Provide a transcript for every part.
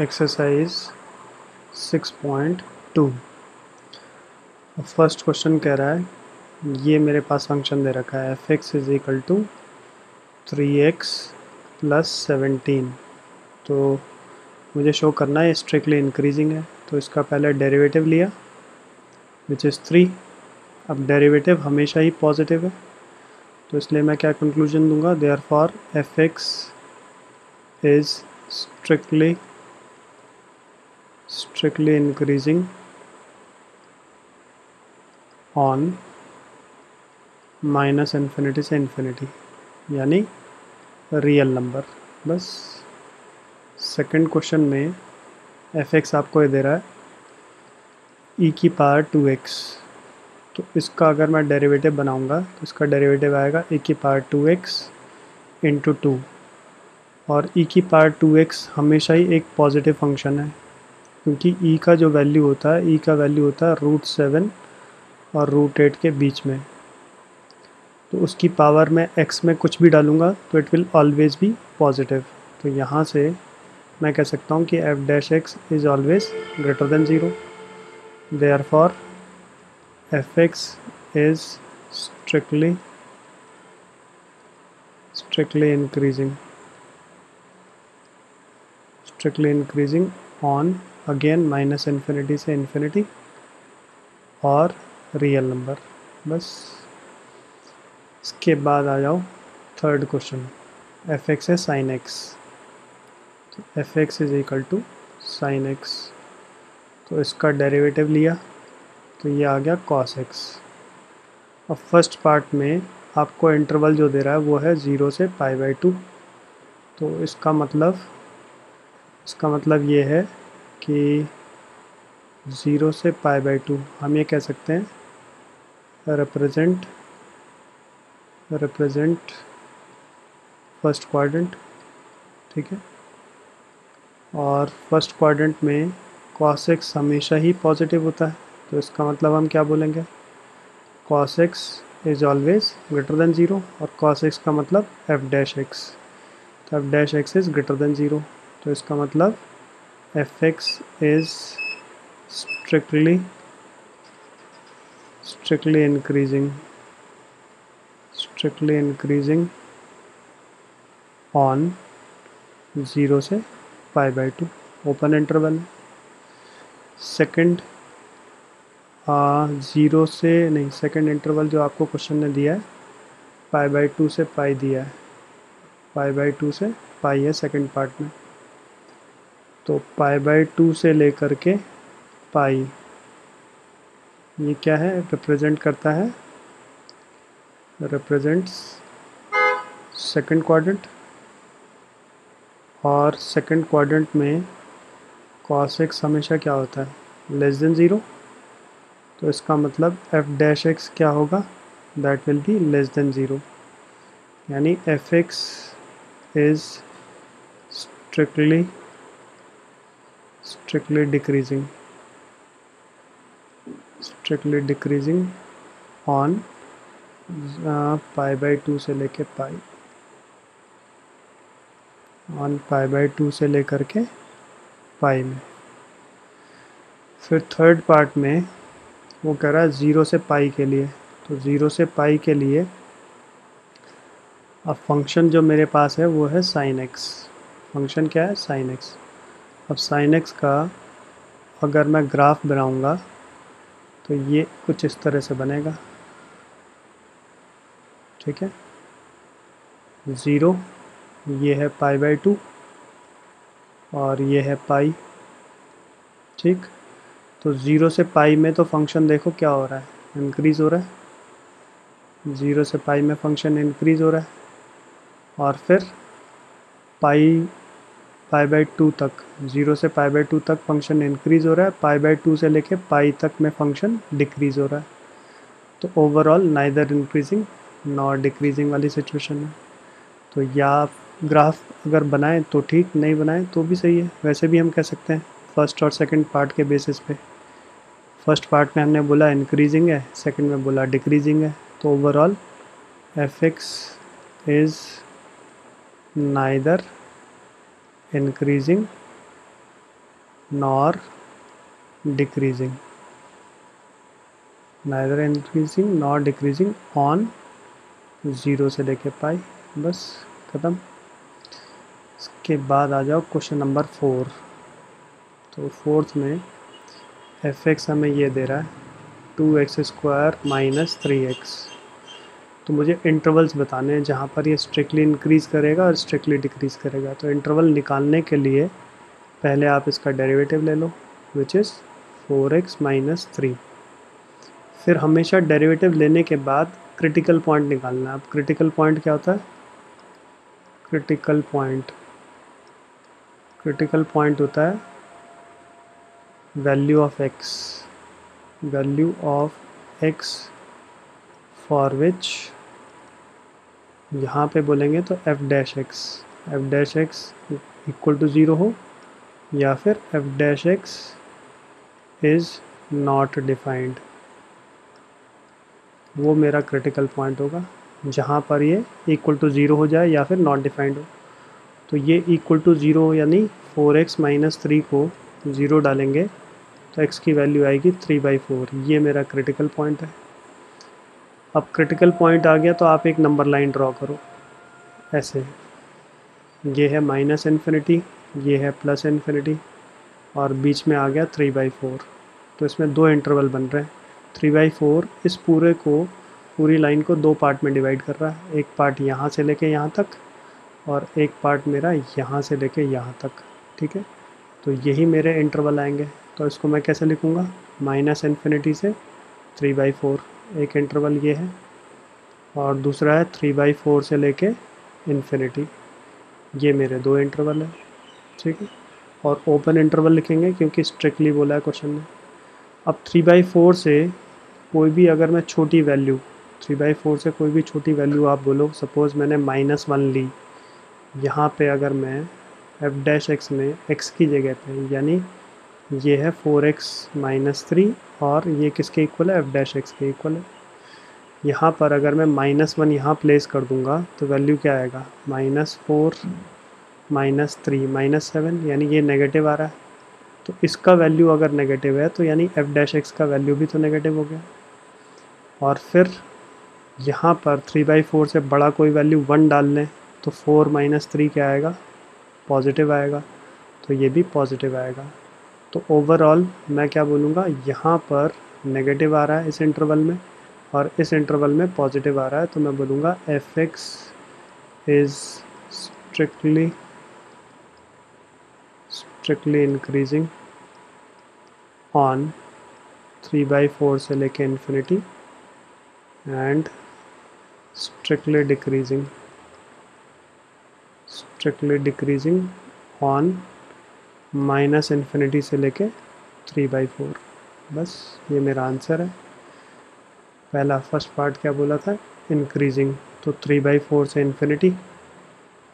Exercise 6.2। First question कह रहा है ये मेरे पास फंक्शन दे रखा है f(x) is equal to 3x plus 17। तो मुझे शो करना है स्ट्रिक्टली इंक्रीजिंग है, तो इसका पहले डेरिवेटिव लिया विच इज़ 3। अब डेरिवेटिव हमेशा ही पॉजिटिव है, तो इसलिए मैं क्या कंक्लूजन दूंगा, therefore f(x) is strictly increasing on minus infinity से इन्फिनिटी, यानी रियल नंबर। बस सेकंड क्वेश्चन में f(x) आपको ये दे रहा है e की पावर 2x, तो इसका अगर मैं डेरिवेटिव बनाऊंगा तो इसका डेरिवेटिव आएगा e की पावर 2x इंटू 2, और e की पावर 2x हमेशा ही एक पॉजिटिव फंक्शन है, क्योंकि e का जो वैल्यू होता है, e का वैल्यू होता है √7 और √8 के बीच में। तो उसकी पावर में x में कुछ भी डालूंगा तो it will always be positive. तो यहाँ से मैं कह सकता हूँ कि f(x) is always greater than 0, therefore f(x) is strictly increasing on again minus infinity से इन्फिनिटी और रियल नंबर। बस इसके बाद आ जाओ थर्ड क्वेश्चन, f(x) है sin x, तो f(x) is equal to sin x, तो इसका डेरिवेटिव लिया तो ये आ गया cos x। अब फर्स्ट पार्ट में आपको इंटरवल जो दे रहा है वो है 0 से π/2, तो इसका मतलब ये है कि 0 से π/2 हम ये कह सकते हैं रिप्रेजेंट फर्स्ट क्वाड्रेंट, ठीक है। और फर्स्ट क्वाड्रेंट में cos x हमेशा ही पॉजिटिव होता है, तो इसका मतलब हम क्या बोलेंगे, cos x is always greater than 0, और cos x का मतलब f'(x), तो f'(x) इज ग्रेटर देन 0, तो इसका मतलब f(x) is strictly increasing on 0 से π/2, ओपन इंटरवल है। सेकंड 0 से नहीं, सेकंड इंटरवल जो आपको क्वेश्चन ने दिया है π/2 से पाई दिया है, π/2 से पाई है सेकंड पार्ट में, तो π/2 से लेकर के पाई, ये क्या है, रिप्रेजेंट करता है, रिप्रेजेंट्स सेकंड क्वाड्रेंट, और सेकंड क्वाड्रेंट में cos x हमेशा क्या होता है, लेस देन 0, तो इसका मतलब f'(x) क्या होगा, that will be less than 0, यानी f(x) is strictly decreasing on π/2 से लेके पाई, ऑन π/2 से लेकर के पाई में। फिर थर्ड पार्ट में वो कह रहा है 0 से पाई के लिए, तो 0 से पाई के लिए अब फंक्शन जो मेरे पास है वो है sin x, फंक्शन क्या है, sin x। अब sin x का अगर मैं ग्राफ बनाऊंगा तो ये कुछ इस तरह से बनेगा, ठीक है। 0 ये है π/2 और ये है पाई, ठीक। तो 0 से पाई में तो फंक्शन देखो क्या हो रहा है, इंक्रीज़ हो रहा है, 0 से पाई में फंक्शन इंक्रीज़ हो रहा है, और फिर π/2 तक, 0 से π/2 तक फंक्शन इंक्रीज़ हो रहा है, π/2 से लेके पाई तक में फंक्शन डिक्रीज़ हो रहा है, तो overall neither increasing nor decreasing वाली सिचुएशन है। तो या ग्राफ अगर बनाएं तो ठीक, नहीं बनाएं तो भी सही है, वैसे भी हम कह सकते हैं फर्स्ट और सेकंड पार्ट के बेसिस पे। फर्स्ट पार्ट में हमने बोला इंक्रीजिंग है, सेकंड में बोला डिक्रीजिंग है, तो overall f(x) is neither increasing nor decreasing, neither increasing nor decreasing on 0 से लेके पाई, बस ख़त्म। इसके बाद आ जाओ क्वेश्चन नंबर 4। तो फोर्थ में एफ एक्स हमें ये दे रहा है 2x² माइनस 3x। तो मुझे इंटरवल्स बताने हैं जहाँ पर ये स्ट्रिक्टली इंक्रीज़ करेगा और स्ट्रिक्टली डिक्रीज़ करेगा। तो इंटरवल निकालने के लिए पहले आप इसका डेरिवेटिव ले लो, विच इज़ 4x माइनस 3। फिर हमेशा डेरिवेटिव लेने के बाद क्रिटिकल पॉइंट निकालना है। अब क्रिटिकल पॉइंट क्या होता है? क्रिटिकल पॉइंट होता है value of x for which, यहाँ पे बोलेंगे तो f' x इक्वल टू 0 हो, या फिर f' इज़ नॉट डिफाइंड। वो मेरा क्रिटिकल पॉइंट होगा जहाँ पर ये इक्वल टू 0 हो जाए या फिर नॉट डिफाइंड हो। तो ये इक्वल टू 0 यानी 4x माइनस 3 को 0 डालेंगे तो x की वैल्यू आएगी 3/4। ये मेरा क्रिटिकल पॉइंट है। अब क्रिटिकल पॉइंट आ गया तो आप एक नंबर लाइन ड्रॉ करो ऐसे, ये है माइनस इन्फिनिटी, ये है प्लस इन्फिनिटी, और बीच में आ गया 3/4। तो इसमें दो इंटरवल बन रहे हैं। 3/4 इस पूरी लाइन को दो पार्ट में डिवाइड कर रहा है। एक पार्ट यहाँ से लेके यहाँ तक और एक पार्ट मेरा यहाँ से लेके यहाँ तक, ठीक है। तो यही मेरे इंटरवल आएंगे। तो इसको मैं कैसे लिखूँगा? माइनस इन्फिनिटी से 3/4 एक इंटरवल ये है, और दूसरा है 3/4 से लेके इन्फिनिटी, ये मेरे दो इंटरवल हैं, ठीक है। और ओपन इंटरवल लिखेंगे क्योंकि स्ट्रिक्टली बोला है क्वेश्चन में। अब 3/4 से कोई भी अगर मैं छोटी वैल्यू 3/4 से कोई भी छोटी वैल्यू आप बोलो, सपोज़ मैंने -1 ली, यहाँ पे अगर मैं f' में x की जगह पे, यानी ये है 4x माइनस 3 और ये किसके इक्वल है? f' के इक्वल है। यहाँ पर अगर मैं -1 यहाँ प्लेस कर दूँगा तो वैल्यू क्या आएगा? -4 -3 -7, यानी ये नेगेटिव आ रहा है। तो इसका वैल्यू अगर नेगेटिव है तो यानी f' का वैल्यू भी तो नेगेटिव हो गया। और फिर यहाँ पर 3/4 से बड़ा कोई वैल्यू 1 डाल लें तो 4 - 3 क्या आएगा? पॉजिटिव आएगा। तो ये भी पॉजिटिव आएगा। तो ओवरऑल मैं क्या बोलूँगा? यहाँ पर नेगेटिव आ रहा है इस इंटरवल में और इस इंटरवल में पॉजिटिव आ रहा है, तो मैं बोलूँगा f(x) is strictly increasing on 3/4 से लेके infinity and strictly decreasing on -infinity से लेके 3/4। बस ये मेरा आंसर है। पहला फर्स्ट पार्ट क्या बोला था? इंक्रीजिंग, तो 3/4 से इन्फिनिटी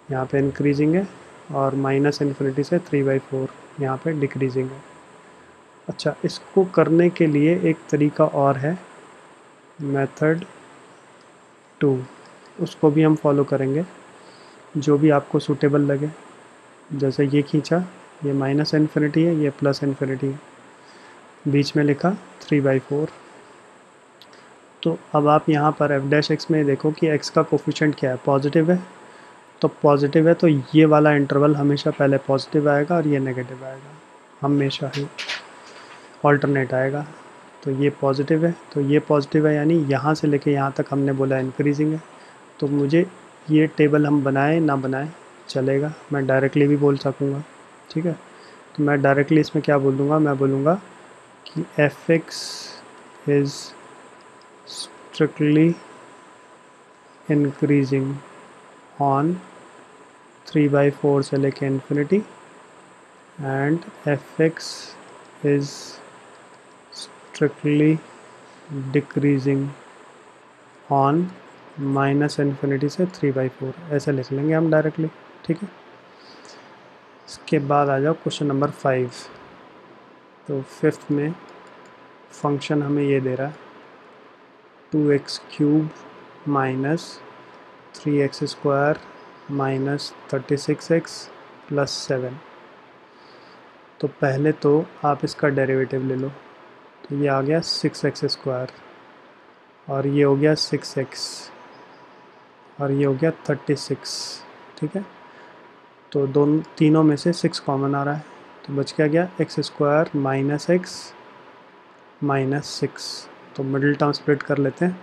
यहाँ पे इंक्रीजिंग है और -इन्फिनिटी से 3/4 यहाँ पे डिक्रीजिंग है। अच्छा, इसको करने के लिए एक तरीका और है, मेथड 2, उसको भी हम फॉलो करेंगे, जो भी आपको सूटेबल लगे। जैसे ये खींचा, ये -इन्फिनिटी है, ये +इन्फिनिटी है, बीच में लिखा 3/4। तो अब आप यहाँ पर f' में देखो कि x का कोफिशिएंट क्या है? पॉजिटिव है। तो पॉजिटिव है तो ये वाला इंटरवल हमेशा पहले पॉजिटिव आएगा और ये नेगेटिव आएगा, हमेशा ही ऑल्टरनेट आएगा। तो ये पॉजिटिव है, तो ये पॉजिटिव है, यानी यहाँ से लेके यहाँ तक हमने बोला इंक्रीजिंग है। तो मुझे ये टेबल हम बनाए ना बनाए चलेगा, मैं डायरेक्टली भी बोल सकूँगा, ठीक है। तो मैं डायरेक्टली इसमें क्या बोल दूँगा? मैं बोलूँगा कि f(x) is strictly increasing on 3/4 से लेके infinity and f(x) is strictly decreasing on -infinity से 3/4। ऐसे लिख लेंगे हम डायरेक्टली, ठीक है। इसके बाद आ जाओ क्वेश्चन नंबर 5। तो फिफ्थ में फंक्शन हमें ये दे रहा है 2x³ minus 3x² minus 36x + 7। तो पहले तो आप इसका डेरिवेटिव ले लो, तो ये आ गया 6x² और ये हो गया 6x और ये हो गया 36, ठीक है। तो तीनों में से 6 कॉमन आ रहा है, तो बच क्या x² माइनस एक्स माइनस 6। तो मिडिल टर्म स्प्लिट कर लेते हैं,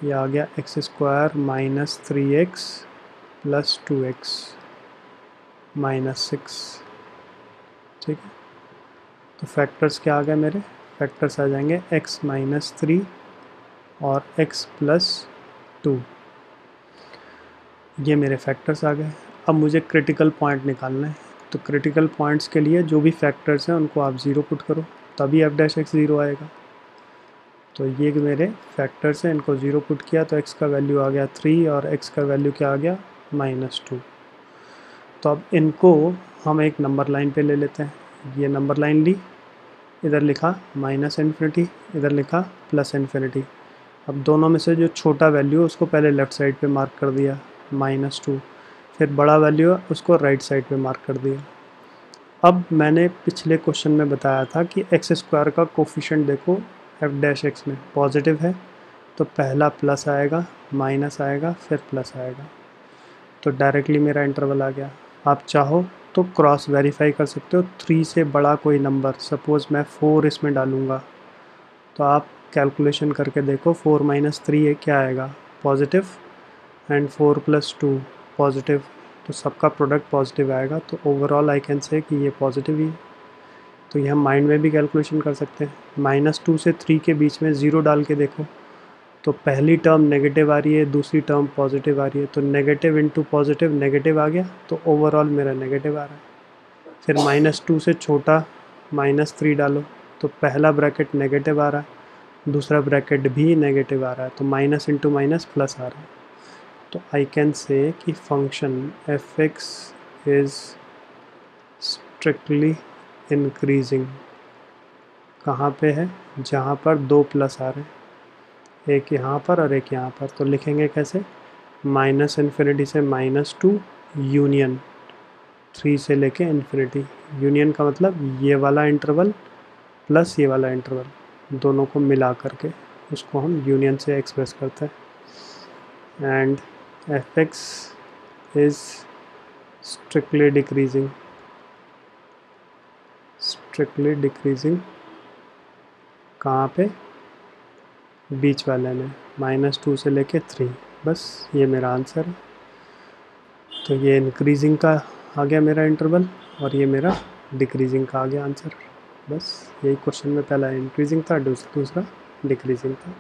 ये आ गया x² minus 3x plus 2x minus 6, ठीक है। तो फैक्टर्स क्या आ गए मेरे, फैक्टर्स आ जाएंगे x माइनस 3 और x प्लस 2, ये मेरे फैक्टर्स आ गए। अब मुझे क्रिटिकल पॉइंट निकालना है, तो क्रिटिकल पॉइंट्स के लिए जो भी फैक्टर्स हैं उनको आप 0 पुट करो, तभी f' 0 आएगा। तो ये मेरे फैक्टर्स हैं, इनको 0 पुट किया तो x का वैल्यू आ गया 3 और x का वैल्यू क्या आ गया -2। तो अब इनको हम एक नंबर लाइन पे ले लेते हैं, ये नंबर लाइन ली, इधर लिखा -∞, इधर लिखा +∞। अब दोनों में से जो छोटा वैल्यू है उसको पहले लेफ़्ट साइड पे मार्क कर दिया -2, फिर बड़ा वैल्यू है उसको राइट साइड पे मार्क कर दिया। अब मैंने पिछले क्वेश्चन में बताया था कि x² का कोफिशिएंट देखो f' में पॉजिटिव है, तो पहला प्लस आएगा, माइनस आएगा, फिर प्लस आएगा, तो डायरेक्टली मेरा इंटरवल आ गया। आप चाहो तो क्रॉस वेरीफाई कर सकते हो, 3 से बड़ा कोई नंबर, सपोज़ मैं 4 इसमें डालूँगा, तो आप कैलकुलेशन करके देखो 4 - 3 है क्या आएगा, पॉजिटिव, एंड 4 + 2 पॉजिटिव, तो सबका प्रोडक्ट पॉजिटिव आएगा। तो ओवरऑल आई कैन से कि ये पॉजिटिव ही है। तो ये हम माइंड में भी कैलकुलेशन कर सकते हैं, -2 से 3 के बीच में 0 डाल के देखो, तो पहली टर्म नेगेटिव आ रही है, दूसरी टर्म पॉजिटिव आ रही है, तो नेगेटिव इंटू पॉजिटिव नेगेटिव आ गया, तो ओवरऑल मेरा नेगेटिव आ रहा है। फिर -2 से छोटा -3 डालो, तो पहला ब्रैकेट नेगेटिव आ रहा है, दूसरा ब्रैकेट भी नेगेटिव आ रहा है, तो माइनस इंटू माइनस प्लस आ रहा है। तो आई कैन से कि function f(x) is strictly increasing. कहाँ पे है, जहाँ पर 2 प्लस आ रहे हैं, एक यहाँ पर और एक यहाँ पर, तो लिखेंगे कैसे, -∞ से -2 यूनियन 3 से लेके इन्फिनिटी। यूनियन का मतलब ये वाला इंटरवल प्लस ये वाला इंटरवल, दोनों को मिला करके उसको हम यूनियन से एक्सप्रेस करते हैं। And f(x) is strictly decreasing कहाँ पे, बीच वाले में, -2 से लेके 3, बस ये मेरा आंसर है। तो ये इंक्रीजिंग का आ गया मेरा इंटरवल और ये मेरा डिक्रीजिंग का आ गया आंसर। बस यही क्वेश्चन में पहला इंक्रीजिंग था, दूसरा डिक्रीजिंग था।